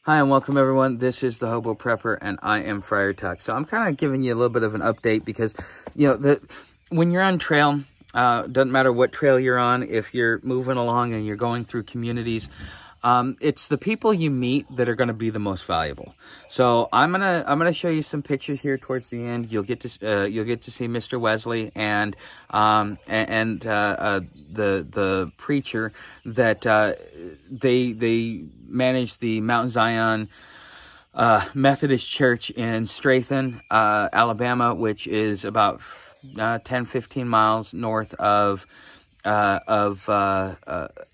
Hi and welcome everyone. This is the Hobo Prepper and I am Friar Tuck. So I'm kind of giving you a little bit of an update because, when you're on trail, doesn't matter what trail you're on, if you're moving along and you're going through communities, it's the people you meet that are going to be the most valuable. So I'm gonna show you some pictures here towards the end. You'll get to see Mr. Wesley and the preacher that they manage the Mount Zion Methodist Church in Stratham, Alabama, which is about 10-15 miles north of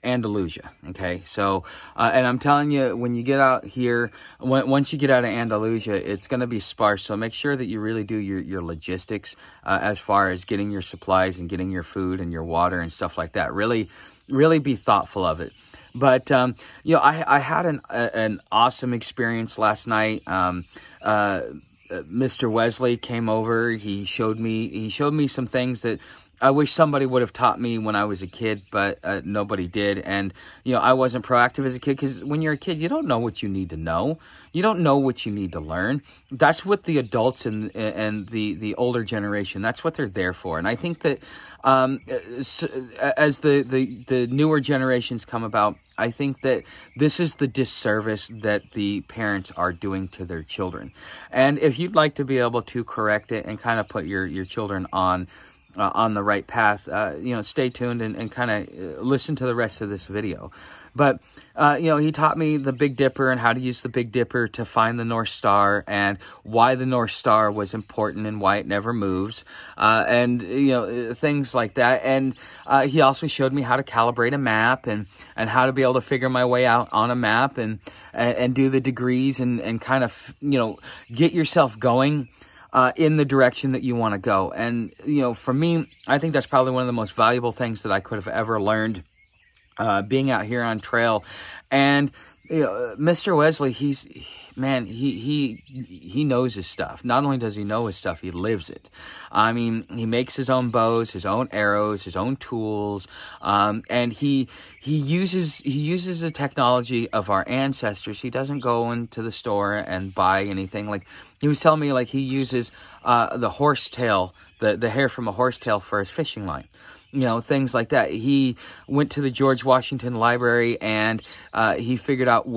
Andalusia. Okay, so and I'm telling you, when you get out here, once you get out of Andalusia, it's going to be sparse. So make sure that you really do your logistics as far as getting your supplies and getting your food and your water and stuff like that. Really be thoughtful of it. But I had an awesome experience last night. Mr. Wesley came over. He showed me some things that I wish somebody would have taught me when I was a kid, but nobody did. And, I wasn't proactive as a kid because when you're a kid, you don't know what you need to know. You don't know what you need to learn. That's what the adults and the older generation, that's what they're there for. And I think that as the newer generations come about, I think that this is the disservice that the parents are doing to their children. And if you'd like to be able to correct it and kind of put your children on the right path, stay tuned and kind of listen to the rest of this video. But, he taught me the Big Dipper and how to use the Big Dipper to find the North Star and why the North Star was important and why it never moves, and things like that. And he also showed me how to calibrate a map and how to be able to figure my way out on a map and do the degrees and kind of, get yourself going in the direction that you want to go. And, for me, I think that's probably one of the most valuable things that I could have ever learned being out here on trail. And, Mr. Wesley, he knows his stuff. Not only does he know his stuff, he lives it. I mean, he makes his own bows, his own arrows, his own tools, and he uses the technology of our ancestors. He doesn't go into the store and buy anything. Like he was telling me, like he uses the horsetail, the hair from a horsetail for his fishing line. Things like that. He went to the George Washington Library and he figured out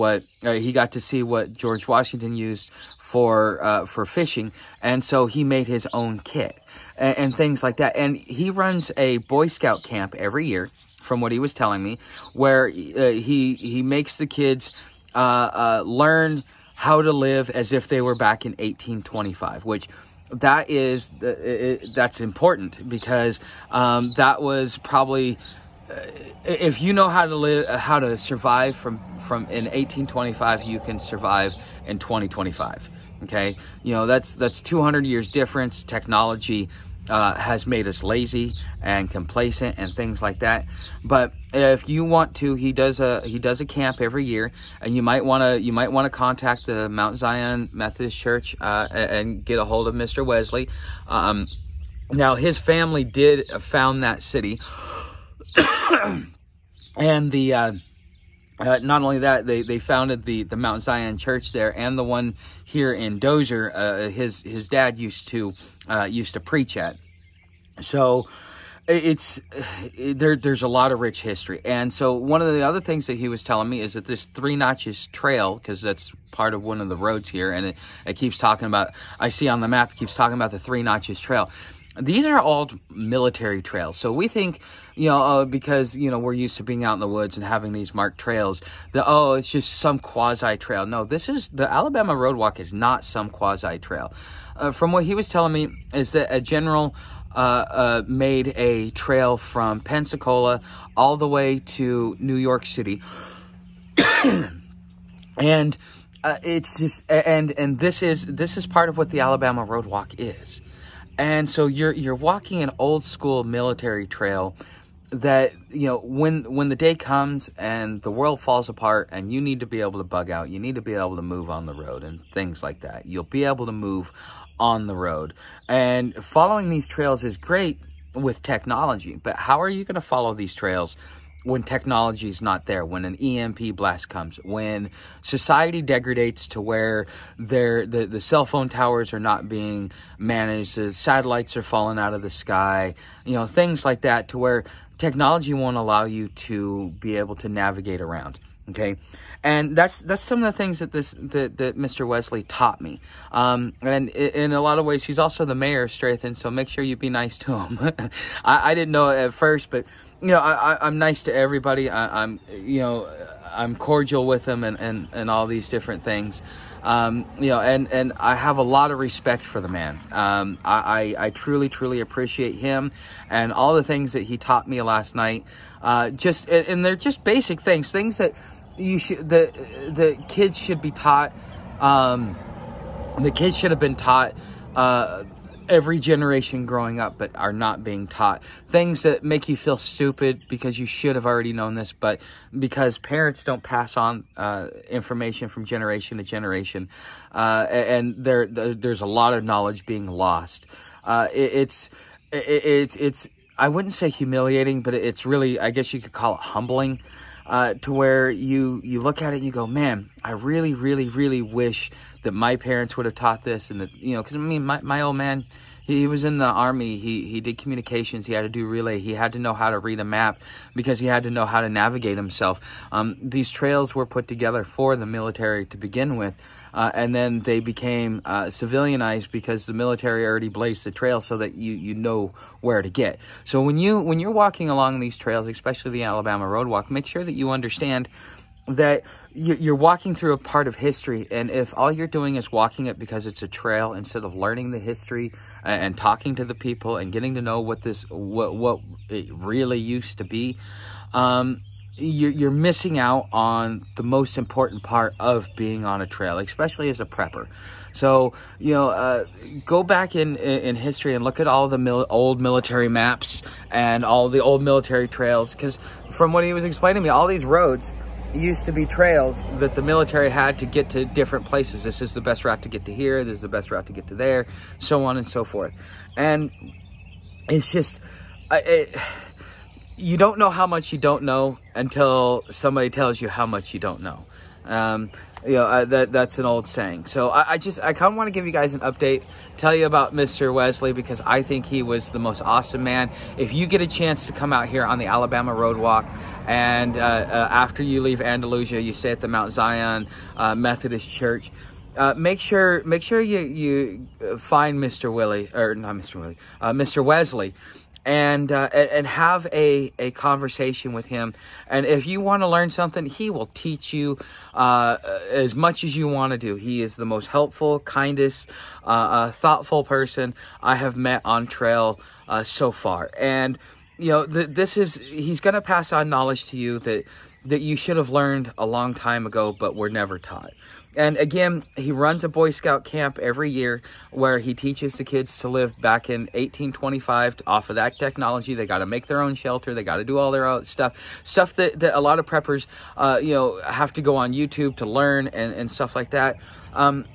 he got to see what George Washington used for fishing, and so he made his own kit and things like that. And he runs a Boy Scout camp every year, from what he was telling me, where he makes the kids learn how to live as if they were back in 1825, which that's important because that was probably if you know how to survive from in 1825, you can survive in 2025. Okay, that's 200 years difference. Technology has made us lazy and complacent and things like that. But if you want to, he does a camp every year, and you might want to contact the Mount Zion Methodist Church and get a hold of Mr. Wesley. Now his family did found that city, and not only that, they founded the Mount Zion Church there, and the one here in Dozier, his dad used to preach at. So there's a lot of rich history. And so one of the other things that he was telling me is that this Three Notches Trail, because that's part of one of the roads here, and it keeps talking about, I see on the map, it keeps talking about the Three Notches Trail. These are all military trails. So we think, because, we're used to being out in the woods and having these marked trails, that, it's just some quasi trail. No, the Alabama Roadwalk is not some quasi trail. From what he was telling me is that a general made a trail from Pensacola all the way to New York City. And it's just, and this is part of what the Alabama Roadwalk is. And so you're walking an old school military trail that, when the day comes and the world falls apart and you need to be able to bug out, you need to be able to move on the road and things like that. You'll be able to move on the road. And following these trails is great with technology, but how are you going to follow these trails when technology is not there, when an EMP blast comes, when society degrades to where the cell phone towers are not being managed, the satellites are falling out of the sky, things like that, to where technology won't allow you to be able to navigate around. Okay, and that's some of the things that that Mr. Wesley taught me. And in a lot of ways, he's also the mayor of Stratham, so make sure you be nice to him. I didn't know it at first, but I'm nice to everybody. I'm cordial with him and all these different things. And I have a lot of respect for the man. I truly appreciate him and all the things that he taught me last night. And they're just basic things that the kids should be taught. The kids should have been taught every generation growing up, but are not being taught. Things that make you feel stupid because you should have already known this, but because parents don't pass on information from generation to generation, and there's a lot of knowledge being lost. It's I wouldn't say humiliating, but it's really, I guess you could call it humbling. To where you look at it and you go, man, I really wish that my parents would have taught this. And that, because I mean, my old man, he was in the Army. He did communications. He had to do relay. He had to know how to read a map because he had to know how to navigate himself. These trails were put together for the military to begin with. And then they became civilianized because the military already blazed the trail so that you know where to get. So when you're walking along these trails, especially the Alabama Road Walk, make sure that you understand that you're walking through a part of history. And if all you're doing is walking it because it's a trail instead of learning the history and talking to the people and getting to know what it really used to be, you're missing out on the most important part of being on a trail, especially as a prepper. So, go back in history and look at all the old military maps and all the old military trails, because from what he was explaining to me, all these roads used to be trails that the military had to get to different places. This is the best route to get to here. This is the best route to get to there, so on and so forth. And it's just... you don't know how much you don't know until somebody tells you how much you don't know. That's an old saying. So I kind of want to give you guys an update, tell you about Mr. Wesley, because I think he was the most awesome man. If you get a chance to come out here on the Alabama Road Walk, and after you leave Andalusia, you stay at the Mount Zion Methodist Church, make sure you find Mr. Wesley, and have a conversation with him. And if you want to learn something, he will teach you as much as you want to do. He is the most helpful, kindest, thoughtful person I have met on trail so far. And he's going to pass on knowledge to you that you should have learned a long time ago, but were never taught. And again, he runs a Boy Scout camp every year where he teaches the kids to live back in 1825 off of that technology. They got to make their own shelter. They got to do all their own stuff that a lot of preppers, have to go on YouTube to learn and stuff like that.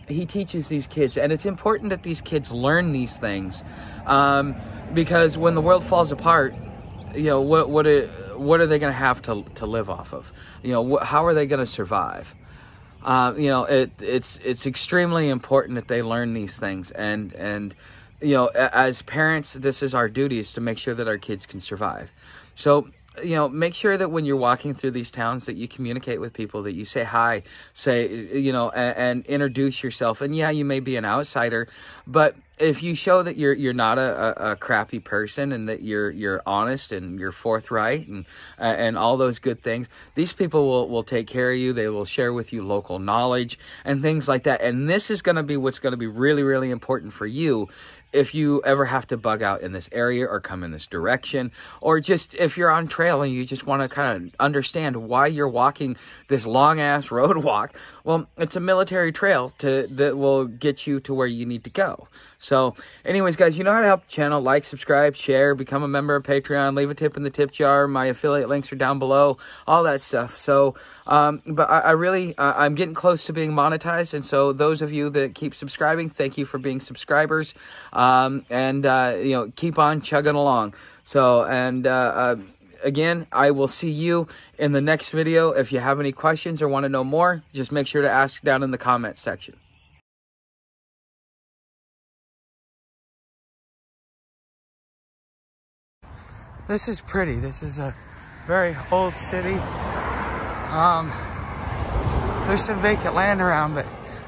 He teaches these kids, and it's important that these kids learn these things, because when the world falls apart, what are they going to have to live off of? How are they going to survive? It's extremely important that they learn these things, and as parents, this is our duty, is to make sure that our kids can survive. So, make sure that when you're walking through these towns that you communicate with people, that you say hi, and introduce yourself. And yeah, you may be an outsider, but if you show that you're not a crappy person, and that you're honest and you're forthright and all those good things, these people will take care of you. They will share with you local knowledge and things like that. And this is going to be what's going to be really, really important for you if you ever have to bug out in this area or come in this direction, or just if you're on trail and you just want to kind of understand why you're walking this long-ass road walk. Well, it's a military trail that will get you to where you need to go. So anyways, guys, you know how to help the channel. Like, subscribe, share, become a member of Patreon, leave a tip in the tip jar. My affiliate links are down below, all that stuff. So, but I'm getting close to being monetized. And so those of you that keep subscribing, thank you for being subscribers. Keep on chugging along. So, again, I will see you in the next video. If you have any questions or want to know more, just make sure to ask down in the comments section. This is pretty. This is a very old city. There's some vacant land around, but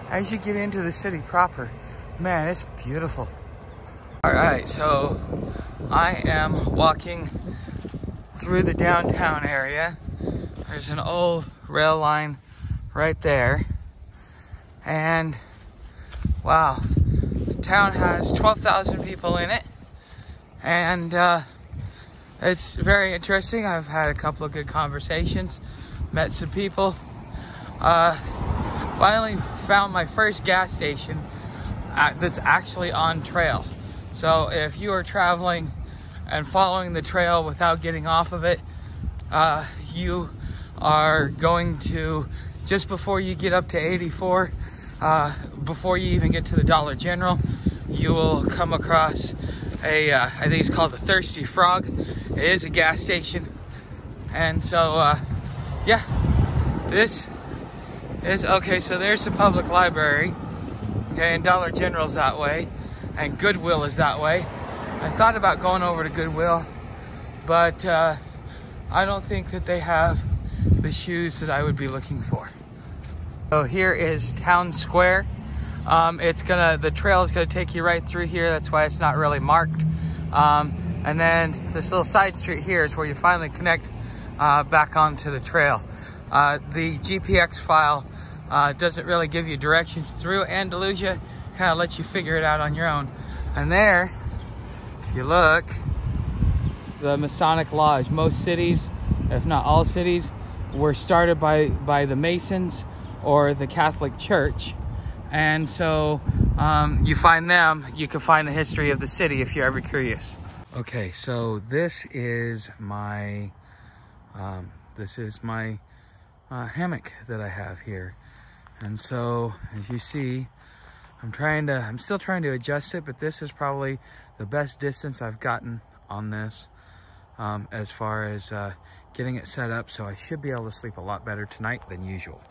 as you get into the city proper, man, it's beautiful. All right, so I am walking through the downtown area. There's an old rail line right there. And wow, the town has 12,000 people in it. And it's very interesting. I've had a couple of good conversations, met some people. Finally found my first gas station that's actually on trail. So if you are traveling and following the trail without getting off of it, you are going to, just before you get up to 84, before you even get to the Dollar General, you will come across a, I think it's called the Thirsty Frog. It is a gas station. And so, yeah, this is, okay, so there's the public library. Okay, and Dollar General's that way, and Goodwill is that way. I thought about going over to Goodwill, but I don't think that they have the shoes that I would be looking for. So here is Town Square. The trail is gonna take you right through here. That's why it's not really marked. And then this little side street here is where you finally connect back onto the trail. The GPX file doesn't really give you directions through Andalusia, kind of lets you figure it out on your own. And there, if you look, it's the Masonic Lodge. Most cities, if not all cities, were started by the Masons or the Catholic Church. And so you find them, you can find the history of the city if you're ever curious. Okay, so this is my hammock that I have here. And so as you see, I'm still trying to adjust it, but this is probably the best distance I've gotten on this as far as getting it set up. So I should be able to sleep a lot better tonight than usual.